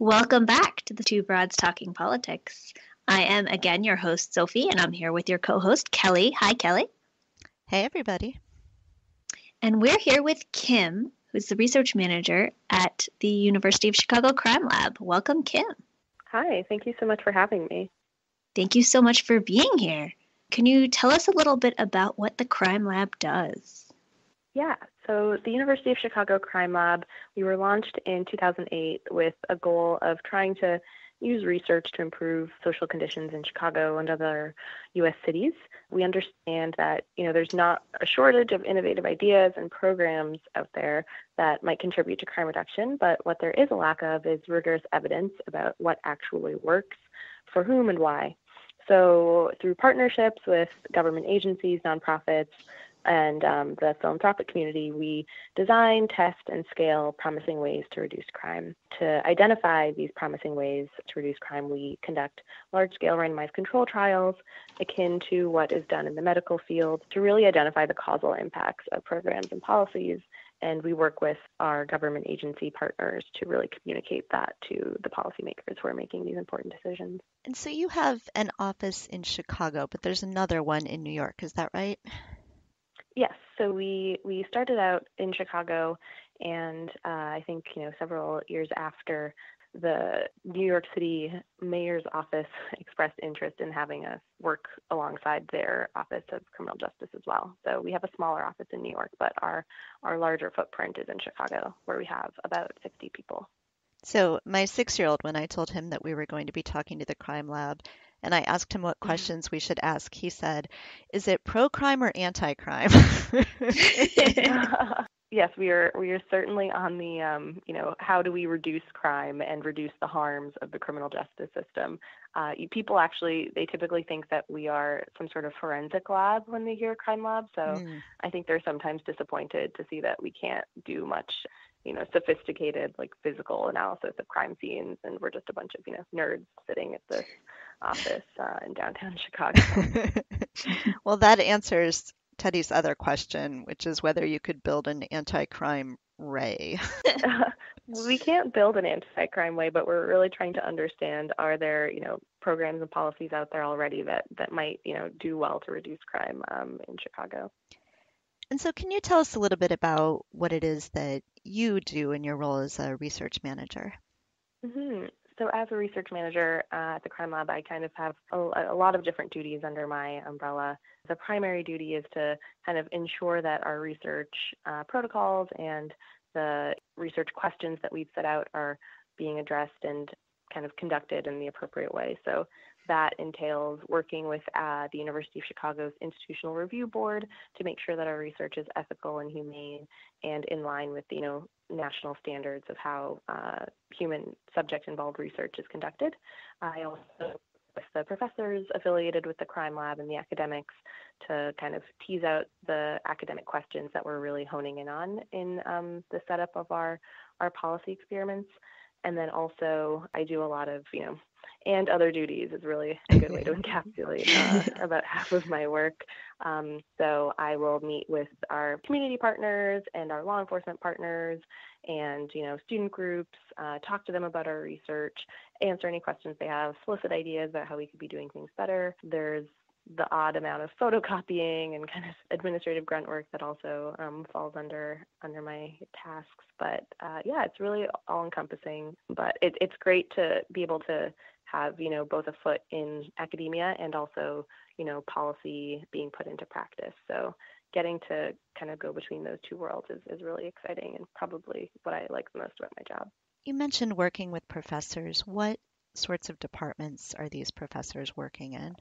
Welcome back to the Two Broads Talking Politics. I am again your host, Sophie, and I'm here with your co-host, Kelly. Hi, Kelly. Hey, everybody. And we're here with Kim, who's the research manager at the University of Chicago Crime Lab. Welcome, Kim. Hi, thank you so much for having me. Thank you so much for being here. Can you tell us a little bit about what the Crime Lab does? Yeah, so the University of Chicago Crime Lab, we were launched in 2008 with a goal of trying to use research to improve social conditions in Chicago and other U.S. cities. We understand that, there's not a shortage of innovative ideas and programs out there that might contribute to crime reduction, but what there is a lack of is rigorous evidence about what actually works, for whom and why. So through partnerships with government agencies, nonprofits, and the philanthropic community, we design, test, and scale promising ways to reduce crime. To identify these promising ways to reduce crime, we conduct large-scale randomized control trials akin to what is done in the medical field to really identify the causal impacts of programs and policies. And we work with our government agency partners to really communicate that to the policymakers who are making these important decisions. And so you have an office in Chicago, but there's another one in New York. Is that right? Yes, so we started out in Chicago, and I think several years after, the New York City mayor's office expressed interest in having us work alongside their Office of Criminal Justice as well. So we have a smaller office in New York, but our larger footprint is in Chicago, where we have about 60 people. So my 6-year-old, when I told him that we were going to be talking to the crime lab, and I asked him what questions we should ask, he said, "Is it pro-crime or anti-crime?" Yes, we are certainly on the, how do we reduce crime and reduce the harms of the criminal justice system? People actually, they typically think that we are some sort of forensic lab when they hear crime lab. So I think they're sometimes disappointed to see that we can't do much, sophisticated, like physical analysis of crime scenes. And we're just a bunch of, nerds sitting at this office in downtown Chicago. Well, that answers Teddy's other question, which is whether you could build an anti-crime ray. We can't build an anti-crime way, but we're really trying to understand, are there, programs and policies out there already that might, do well to reduce crime in Chicago. And so can you tell us a little bit about what it is that you do in your role as a research manager? Mm-hmm. So as a research manager at the Crime Lab, I kind of have a lot of different duties under my umbrella. The primary duty is to kind of ensure that our research protocols and the research questions that we've set out are being addressed and kind of conducted in the appropriate way. So that entails working with the University of Chicago's Institutional Review Board to make sure that our research is ethical and humane and in line with, national standards of how human subject-involved research is conducted. I also work with the professors affiliated with the Crime Lab and the academics to kind of tease out the academic questions that we're really honing in on in the setup of our policy experiments. And then also I do a lot of, and other duties is really a good way to encapsulate about half of my work. So I will meet with our community partners and our law enforcement partners and, student groups, talk to them about our research, answer any questions they have, solicit ideas about how we could be doing things better. There's the odd amount of photocopying and kind of administrative grunt work that also falls under my tasks. But it's really all encompassing. But it's great to be able to have, both a foot in academia and also, policy being put into practice. So getting to kind of go between those two worlds is really exciting and probably what I like the most about my job. You mentioned working with professors. What sorts of departments are these professors working in?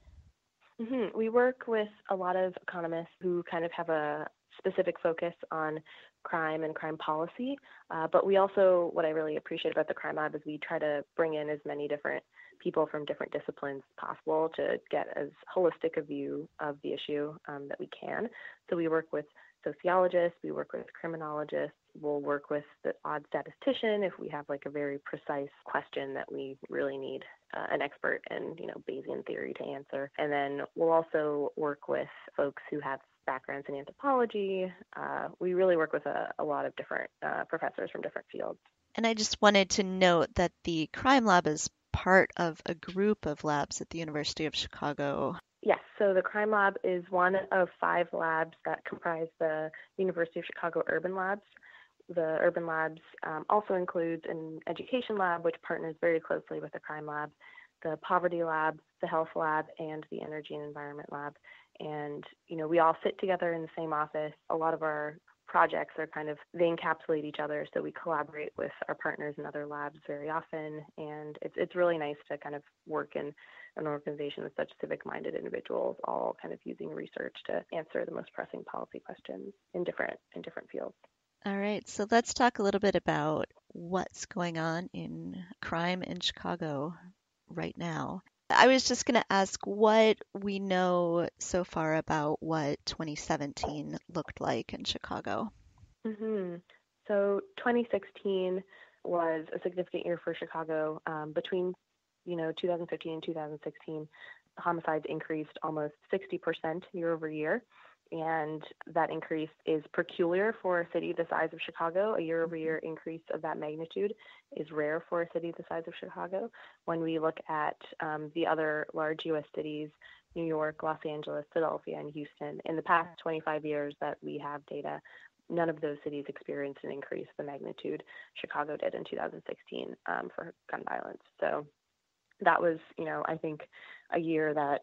Mm-hmm. We work with a lot of economists who kind of have a specific focus on crime and crime policy. But we also, what I really appreciate about the Crime Lab is we try to bring in as many different people from different disciplines as possible to get as holistic a view of the issue that we can. So we work with sociologists, we work with criminologists, we'll work with the odd statistician if we have like a very precise question that we really need an expert in, Bayesian theory to answer. And then we'll also work with folks who have backgrounds in anthropology. We really work with a lot of different professors from different fields. And I just wanted to note that the crime lab is part of a group of labs at the University of Chicago. Yes, so the crime lab is one of 5 labs that comprise the University of Chicago Urban Labs. The Urban Labs also includes an education lab, which partners very closely with the crime lab, the poverty lab, the health lab, and the energy and environment lab. And, we all sit together in the same office. A lot of our projects are they encapsulate each other, so we collaborate with our partners in other labs very often. And it's really nice to work in an organization with such civic-minded individuals, all using research to answer the most pressing policy questions in different fields. All right, so let's talk a little bit about what's going on in crime in Chicago right now. I was just going to ask what we know so far about what 2017 looked like in Chicago. So 2016 was a significant year for Chicago. Between 2015 and 2016, homicides increased almost 60% year over year. And that increase is peculiar for a city the size of Chicago. A year-over-year increase of that magnitude is rare for a city the size of Chicago. When we look at the other large U.S. cities, New York, Los Angeles, Philadelphia, and Houston, in the past 25 years that we have data, none of those cities experienced an increase the magnitude Chicago did in 2016 for gun violence. So that was, I think, a year that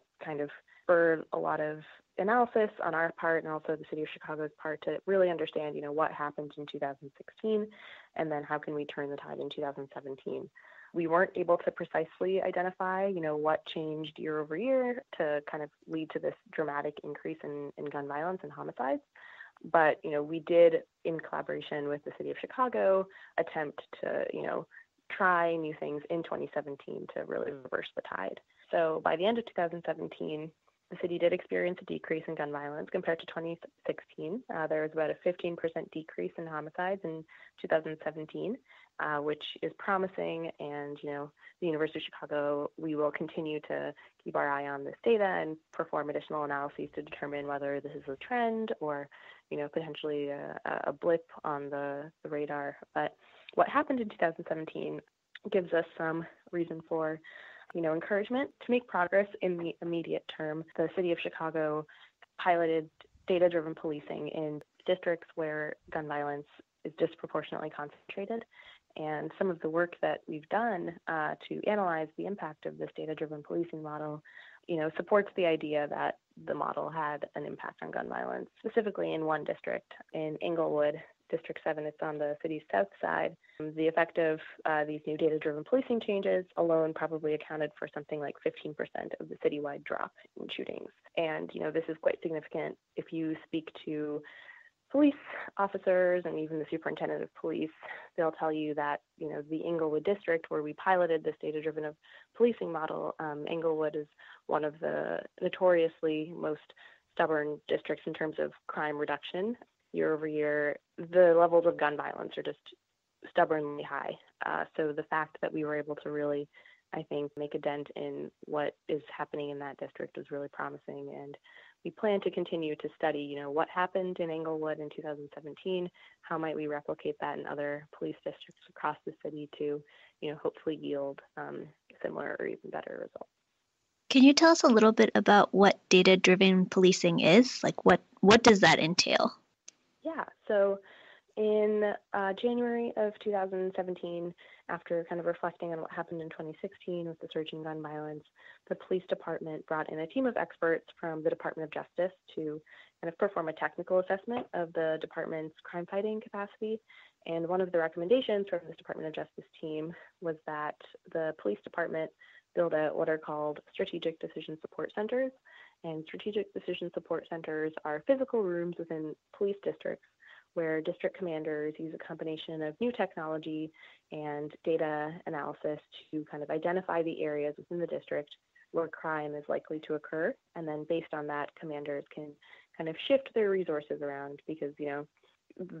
spurred a lot of analysis on our part and also the city of Chicago's part to really understand, what happened in 2016 and then how can we turn the tide in 2017. We weren't able to precisely identify, what changed year over year to lead to this dramatic increase in gun violence and homicides. But, we did, in collaboration with the city of Chicago, attempt to, try new things in 2017 to really reverse the tide. So by the end of 2017, the city did experience a decrease in gun violence compared to 2016. There was about a 15% decrease in homicides in 2017, which is promising. And, the University of Chicago, we will continue to keep our eye on this data and perform additional analyses to determine whether this is a trend or, potentially a blip on the radar. But what happened in 2017 gives us some reason for encouragement to make progress in the immediate term. The city of Chicago piloted data-driven policing in districts where gun violence is disproportionately concentrated. And some of the work that we've done to analyze the impact of this data-driven policing model, supports the idea that the model had an impact on gun violence, specifically in one district, in Englewood, District 7. It's on the city's south side. The effect of these new data-driven policing changes alone probably accounted for something like 15% of the citywide drop in shootings. And, this is quite significant. If you speak to police officers and even the superintendent of police, they'll tell you that, the Englewood district where we piloted this data-driven policing model, Englewood is one of the notoriously most stubborn districts in terms of crime reduction. Year over year, the levels of gun violence are just stubbornly high. So the fact that we were able to really, I think, make a dent in what is happening in that district was really promising. And we plan to continue to study, what happened in Englewood in 2017, how might we replicate that in other police districts across the city to, hopefully yield similar or even better results. Can you tell us a little bit about what data-driven policing is? Like what does that entail? Yeah, so in January of 2017, after reflecting on what happened in 2016 with the surge in gun violence, the police department brought in a team of experts from the Department of Justice to perform a technical assessment of the department's crime-fighting capacity. And one of the recommendations from this Department of Justice team was that the police department build out what are called strategic decision support centers. And strategic decision support centers are physical rooms within police districts where district commanders use a combination of new technology and data analysis to identify the areas within the district where crime is likely to occur. And then based on that, commanders can shift their resources around because,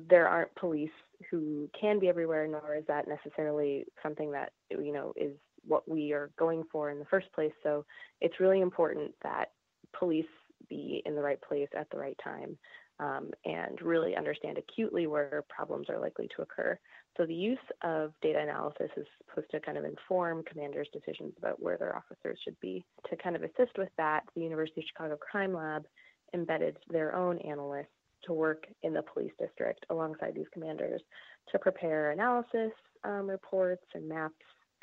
there aren't police who can be everywhere, nor is that necessarily something that, is what we are going for in the first place. So it's really important that police be in the right place at the right time. and really understand acutely where problems are likely to occur. So the use of data analysis is supposed to kind of inform commanders' decisions about where their officers should be. To kind of assist with that, the University of Chicago Crime Lab embedded their own analysts to work in the police district alongside these commanders to prepare analysis reports and maps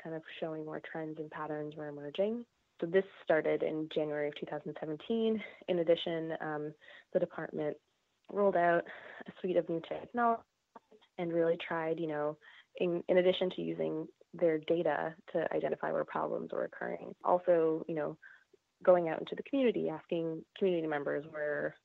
kind of showing where trends and patterns were emerging. So this started in January of 2017. In addition, the department rolled out a suite of new technology and really tried, in addition to using their data to identify where problems were occurring, also, going out into the community, asking community members where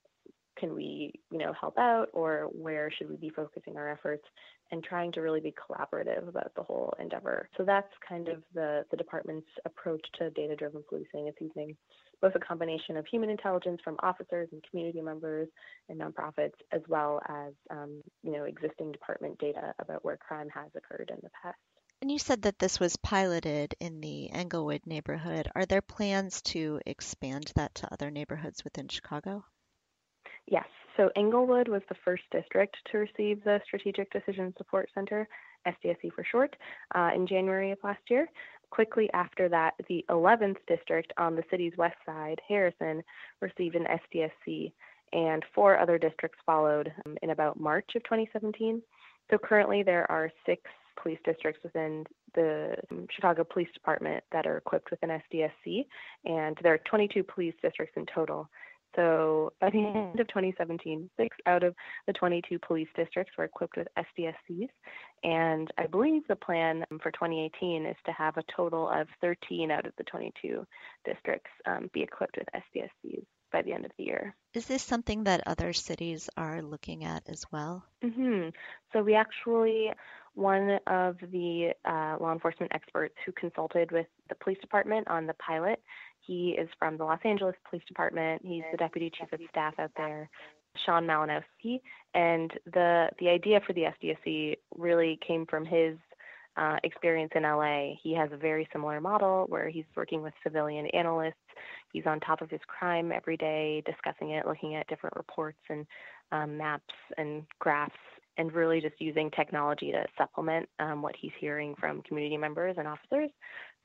can we, help out, or where should we be focusing our efforts, and trying to really be collaborative about the whole endeavor. So that's kind of the department's approach to data-driven policing. It's using both a combination of human intelligence from officers and community members and nonprofits, as well as, existing department data about where crime has occurred in the past. And you said that this was piloted in the Englewood neighborhood. Are there plans to expand that to other neighborhoods within Chicago? Yes. So Englewood was the first district to receive the Strategic Decision Support Center, SDSC for short, in January of last year. Quickly after that, the 11th district on the city's west side, Harrison, received an SDSC, and 4 other districts followed in about March of 2017. So currently there are 6 police districts within the Chicago Police Department that are equipped with an SDSC, and there are 22 police districts in total. So by the end of 2017, 6 out of the 22 police districts were equipped with SDSCs. And I believe the plan for 2018 is to have a total of 13 out of the 22 districts be equipped with SDSCs by the end of the year. Is this something that other cities are looking at as well? Mm-hmm. So we actually, one of the law enforcement experts who consulted with the police department on the pilot, he is from the Los Angeles Police Department. He's the deputy chief of staff out there, Sean Malinowski. And the idea for the SDSC really came from his experience in LA. He has a very similar model where he's working with civilian analysts. He's on top of his crime every day, discussing it, looking at different reports and maps and graphs, and really just using technology to supplement what he's hearing from community members and officers.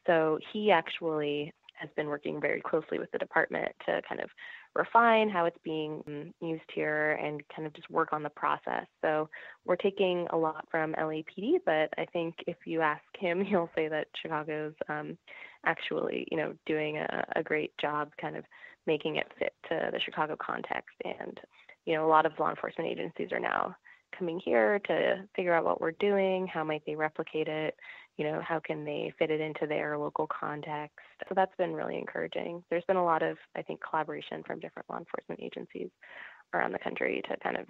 So he actually has been working very closely with the department to kind of refine how it's being used here and kind of just work on the process. So we're taking a lot from LAPD, but I think if you ask him, he'll say that Chicago's actually, doing a great job kind of making it fit to the Chicago context. And, a lot of law enforcement agencies are now coming here to figure out what we're doing, how might they replicate it, how can they fit it into their local context. So that's been really encouraging. There's been a lot of, I think, collaboration from different law enforcement agencies around the country to kind of,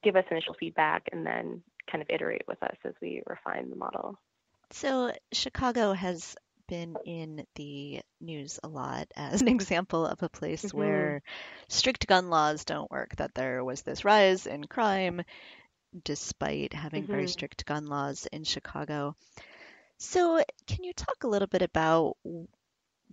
give us initial feedback and then kind of iterate with us as we refine the model. So Chicago has been in the news a lot as an example of a place where strict gun laws don't work, that there was this rise in crime despite having very strict gun laws in Chicago. So can you talk a little bit about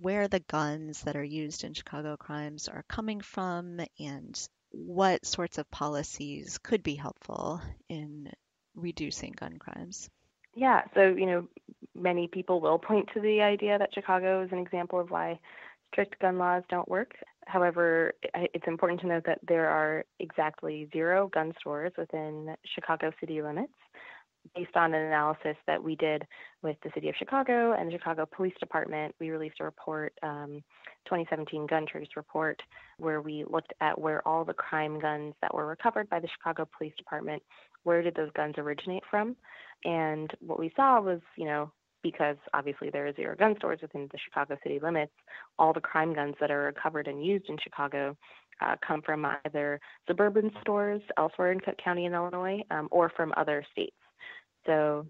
where the guns that are used in Chicago crimes are coming from and what sorts of policies could be helpful in reducing gun crimes? Yeah, so, many people will point to the idea that Chicago is an example of why strict gun laws don't work. However, it's important to note that there are exactly 0 gun stores within Chicago city limits. Based on an analysis that we did with the City of Chicago and the Chicago Police Department, we released a report, 2017 Gun Trace Report, where we looked at where all the crime guns that were recovered by the Chicago Police Department, where did those guns originate from? And what we saw was, because obviously there are 0 gun stores within the Chicago city limits, all the crime guns that are recovered and used in Chicago come from either suburban stores elsewhere in Cook County in Illinois or from other states. So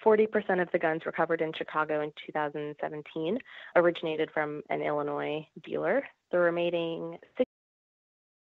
40% of the guns recovered in Chicago in 2017 originated from an Illinois dealer. The remaining